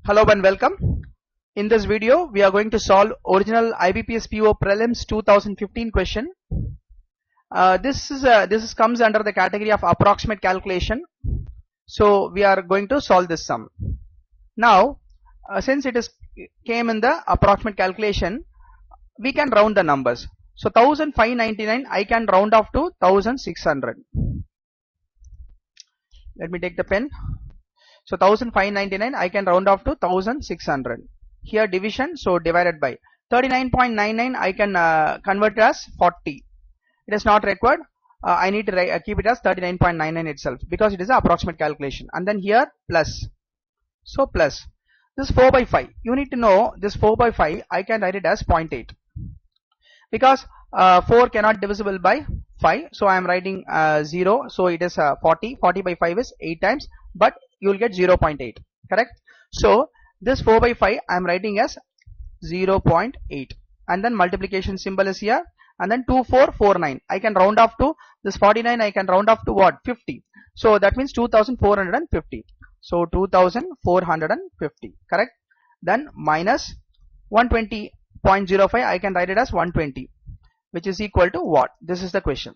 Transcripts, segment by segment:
Hello and welcome. In this video, we are going to solve original IBPS PO prelims 2015 question. This comes under the category of approximate calculation. So we are going to solve this sum. Now, since it came in the approximate calculation, we can round the numbers. So 1599 I can round off to 1600. Let me take the pen. So 1599 I can round off to 1600. Here division, so divided by 39.99 I can convert as 40. It is not required. I need to keep it as 39.99 itself because it is an approximate calculation. And then here plus. So plus this 4 by 5. You need to know this 4 by 5 I can write it as 0.8 because 4 cannot divisible by 5. So I am writing 0. So it is 40. 40 by 5 is 8 times, but you will get 0.8. Correct? So this 4 by 5 I am writing as 0.8, and then multiplication symbol is here, and then 2449 I can round off to this 49. I can round off to what? 50. So that means 2450. So 2450. Correct? Then minus 120.05 I can write it as 120, which is equal to what? This is the question.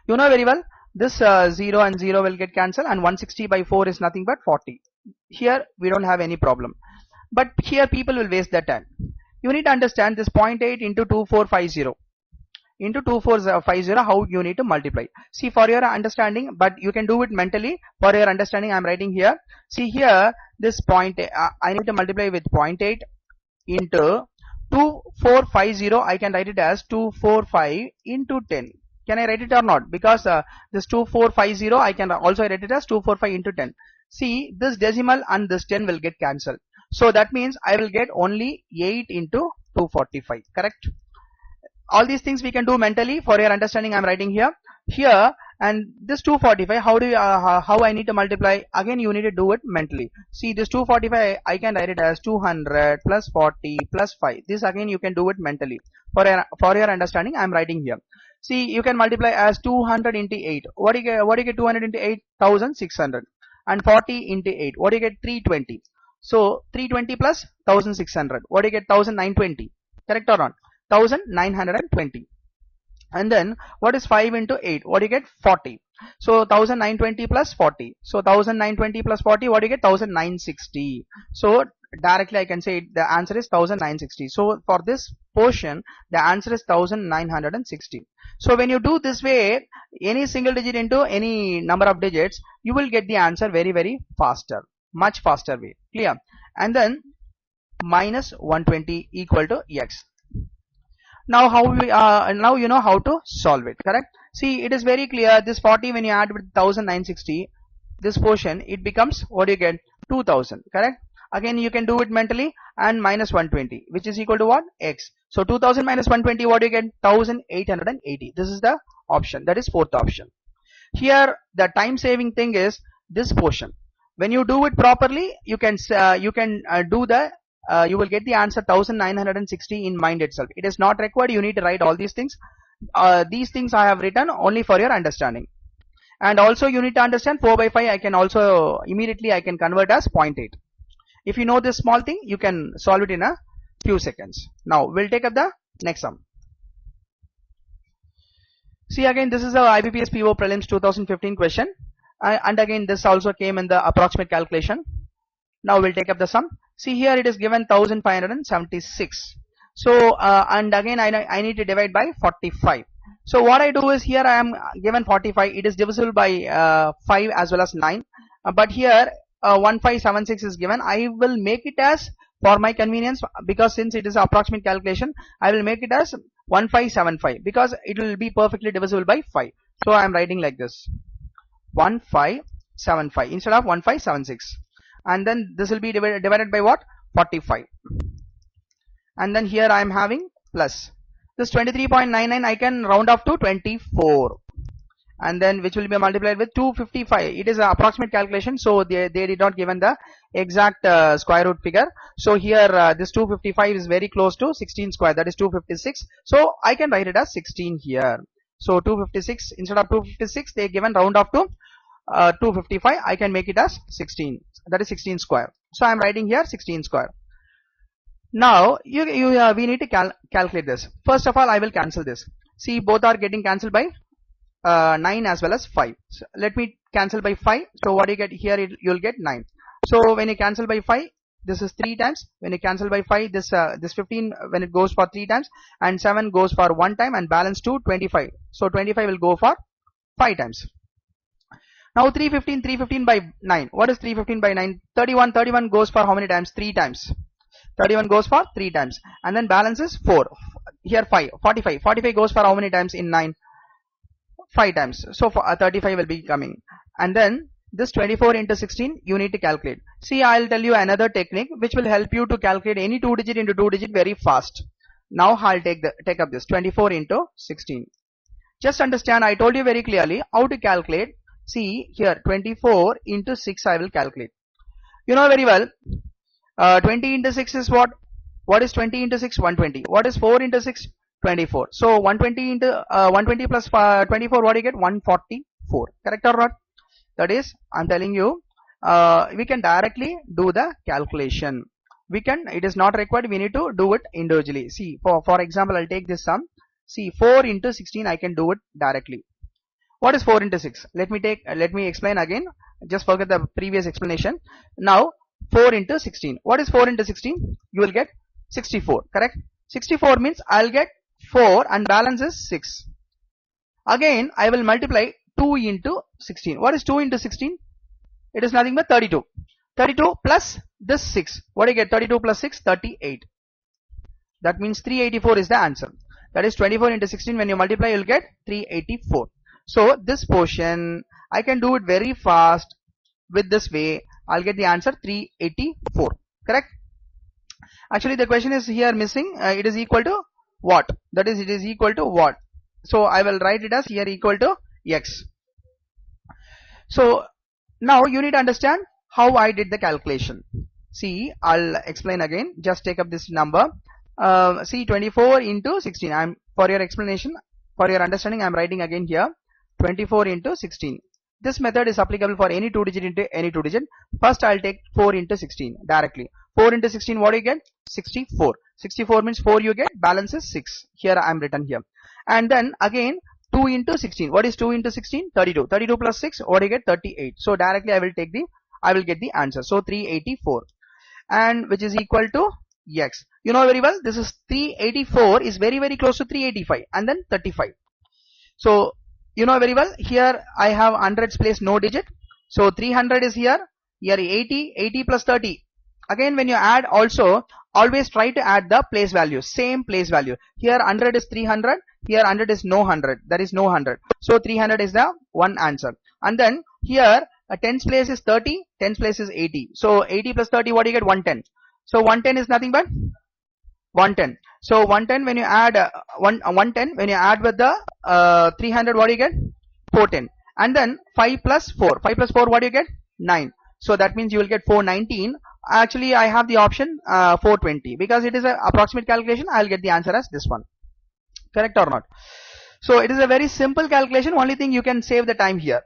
You know very well this 0 and 0 will get cancelled, and 160 by 4 is nothing but 40. Here we don't have any problem, but here people will waste their time. You need to understand this 0.8 into 2450 into 2450 how you need to multiply. See, for your understanding, but you can do it mentally. For your understanding, I am writing here. See here, this point I need to multiply with 0.8 into 2450. I can write it as 245 into 10. Can I write it or not? Because this 2450 I can also write it as 245 into 10. See, this decimal and this 10 will get cancelled. So that means I will get only 8 into 245. Correct? All these things we can do mentally. For your understanding, I am writing here. Here, and this 245, how I need to multiply? Again, you need to do it mentally. See, this 245 I can write it as 200 plus 40 plus 5. This again you can do it mentally. For your understanding, I am writing here. See, you can multiply as 200 into 8. What do you get 200 into 8? 1600. And 40 into 8. What do you get? 320. So 320 plus 1600. What do you get? 1920. Correct or not? 1920. And then what is 5 into 8? What do you get? 40. So 1920 plus 40. So 1920 plus 40. What do you get? 1960. So directly I can say the answer is 1960. So for this portion, the answer is 1960. So when you do this way, any single digit into any number of digits, you will get the answer very faster, much faster way. Clear? And then minus 120 equal to x. Now now you know how to solve it. Correct? See, it is very clear. This 40 when you add with 1960, this portion it becomes, what do you get? 2000. Correct? Again you can do it mentally, and minus 120, which is equal to what? X. So 2000 minus 120, what do you get? 1880. This is the option, that is fourth option. Here the time saving thing is this portion. When you do it properly, you can do the you will get the answer 1960 in mind itself. It is not required you need to write all these things. These things I have written only for your understanding. And also you need to understand 4 by 5 I can also immediately I can convert as 0.8. If you know this small thing, you can solve it in a few seconds. Now we'll take up the next sum. See, again this is our IBPS PO prelims 2015 question, and again this also came in the approximate calculation. Now we'll take up the sum. See, here it is given 1576. So and again I need to divide by 45. So what I do is, here I am given 45. It is divisible by 5 as well as 9. But here 1576 is given. I will make it as, for my convenience, because since it is approximate calculation, I will make it as 1575 because it will be perfectly divisible by 5. So I am writing like this, 1575 instead of 1576. And then this will be divided by what? 45. And then here I am having plus this 23.99 I can round off to 24, and then which will be multiplied with 255. It is an approximate calculation, so they did not given the exact square root figure. So here this 255 is very close to 16 square, that is 256. So I can write it as 16 here. So 256 instead of 256 they given round off to 255. I can make it as 16. that is 16 square. So I am writing here 16 square. Now we need to calculate this. First of all, I will cancel this. See, both are getting cancelled by 9 as well as 5. So let me cancel by 5. So what you get here, you'll get 9. So when you cancel by 5, this is 3 times. When you cancel by 5, this 15 when it goes for 3 times, and 7 goes for 1 time, and balance 2 25. So 25 will go for 5 times. Now 315 by 9. What is 315 by 9? 31. 31 goes for how many times? 3 times. 31 goes for 3 times, and then balance is 4. Here 5. 45. 45 goes for how many times in 9? 5 times. So for 35 will be coming, and then this 24 into 16 you need to calculate. See, I'll tell you another technique which will help you to calculate any 2 digit into 2 digit very fast. Now I'll take up this 24 into 16. Just understand, I told you very clearly how to calculate. See here, 24 into 6 I will calculate. You know very well, 20 into 6 is what? What is 20 into 6? 120. What is 4 into 6? 24. So 120 into 120 plus 24, what do you get? 144. Correct or not? That is, I'm telling you, we can directly do the calculation. It is not required, we need to do it individually. See, for example, I'll take this sum. See, 4 into 16 I can do it directly. What is 4 into 6? Let me explain again. Just forget the previous explanation. Now 4 into 16. What is 4 into 16? You will get 64. Correct? 64 means I'll get 4 and balance is 6. Again I will multiply 2 into 16. What is 2 into 16? It is nothing but 32. 32 plus this 6. What do you get? 32 plus 6, 38. That means 384 is the answer. That is 24 into 16. When you multiply, you will get 384. So this portion I can do it very fast with this way. I'll get the answer 384. Correct? Actually the question is here missing. It is equal to what? That is, it is equal to what? So I will write it as here equal to x. So now you need to understand how I did the calculation. See, I'll explain again. Just take up this number. See, 24 into 16. For your explanation, for your understanding, I'm writing again here 24 into 16. This method is applicable for any 2 digit into any 2 digit. First I'll take 4 into 16 directly. 4 into 16, what do you get? 64. 64 means 4 you get, balance is 6. Here I am written here. And then again 2 into 16. What is 2 into 16? 32. 32 plus 6, what do you get? 38. So directly I will get the answer. So 384, and which is equal to x. You know very well, this is 384 is very close to 385 and then 35. So you know very well, here I have hundreds place no digit. So 300 is here 80 plus 30. Again when you add also, always try to add the place value, same place value. Here 100 is 300, here 100 is no 100, there is no 100. So 300 is the one answer. And then here a tens place is 30, tens place is 80. So 80 plus 30, what do you get? 110. So 110 is nothing but 110. So 110 when you add 110 when you add with the 300, what do you get? 410. And then 5 plus 4. 5 plus 4, what do you get? 9. So that means you will get 419. Actually I have the option 420 because it is an approximate calculation. I will get the answer as this one. Correct or not? So it is a very simple calculation. Only thing, you can save the time here.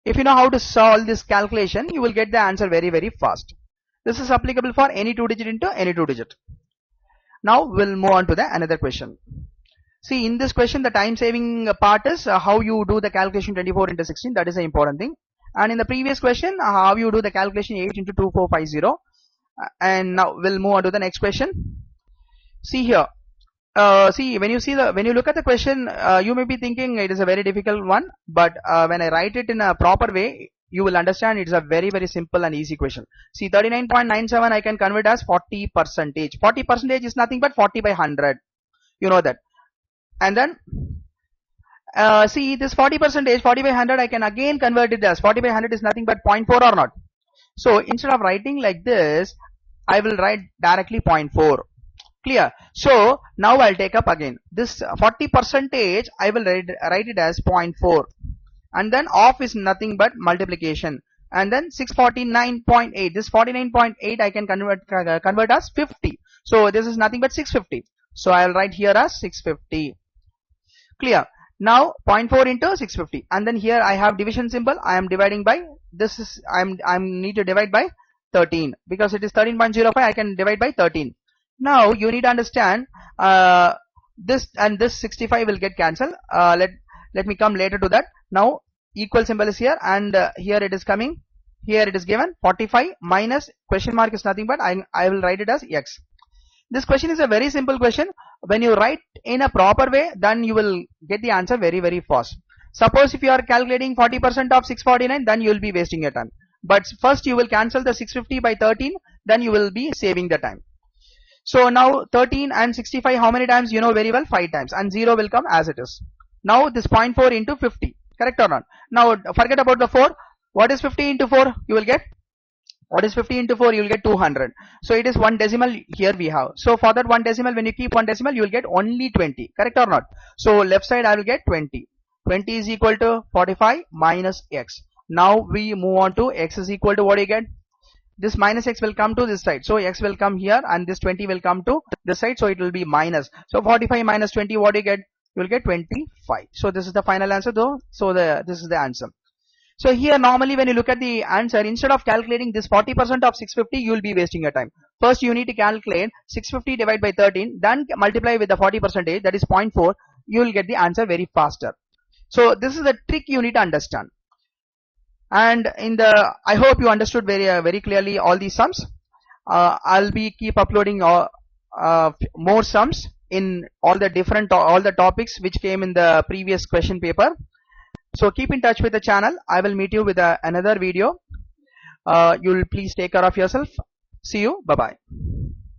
If you know how to solve this calculation, you will get the answer very fast. This is applicable for any 2 digit into any 2 digit. Now we'll move on to the another question. See, in this question the time saving part is how you do the calculation 24 into 16. That is the important thing. And in the previous question, how you do the calculation 8 into 2450. And now we'll move on to the next question. See here. See, when you look at the question, you may be thinking it is a very difficult one, but when I write it in a proper way, you will understand it's a very simple and easy question. See, 39.97 I can convert as 40%. 40% is nothing but 40 by 100. You know that. And then see, this 40%, 40 by 100, I can again convert it as 40 by 100 is nothing but 0.4 or not. So instead of writing like this, I will write directly 0.4. Clear? So now I'll take up again this 40%. I will write it as 0.4, and then off is nothing but multiplication, and then 649.8. This 49.8 I can convert as 50. So this is nothing but 650. So I'll write here as 650. Clear? Now 0.4 into 650, and then here I have division symbol. I am dividing by this is I'm need to divide by 13 because it is 13.05. I can divide by 13. Now you need to understand this and this 65 will get cancelled. Let me come later to that. Now equal symbol is here, and here it is coming. Here it is given 45 minus question mark is nothing but I will write it as x. This question is a very simple question. When you write in a proper way, then you will get the answer very fast. Suppose if you are calculating 40% of 649, then you will be wasting your time. But first you will cancel the 650 by 13, then you will be saving the time. So now 13 and 65, how many times? You know very well, 5 times, and 0 will come as it is. Now this 0.4 into 50, correct or not? Now forget about the 4. What is 50 into 4? You will get, what is 50 into 4? You will get 200. So it is 1 decimal here we have. So for that 1 decimal, when you keep 1 decimal, you will get only 20, correct or not? So left side I will get 20. 20 is equal to 45 minus x. Now we move on to x is equal to what you get? This minus x will come to this side. So x will come here and this 20 will come to this side. So it will be minus. So 45 minus 20, what do you get? You will get 25. So this is the final answer though. So this is the answer. So here normally when you look at the answer, instead of calculating this 40% of 650, you will be wasting your time. First you need to calculate 650 divided by 13, then multiply with the 40%, that is 0.4. You will get the answer very faster. So this is the trick you need to understand. And I hope you understood very clearly all these sums. I'll be keep uploading more sums in all the topics which came in the previous question paper. So keep in touch with the channel. I will meet you with another video. You'll please take care of yourself. See you. Bye bye.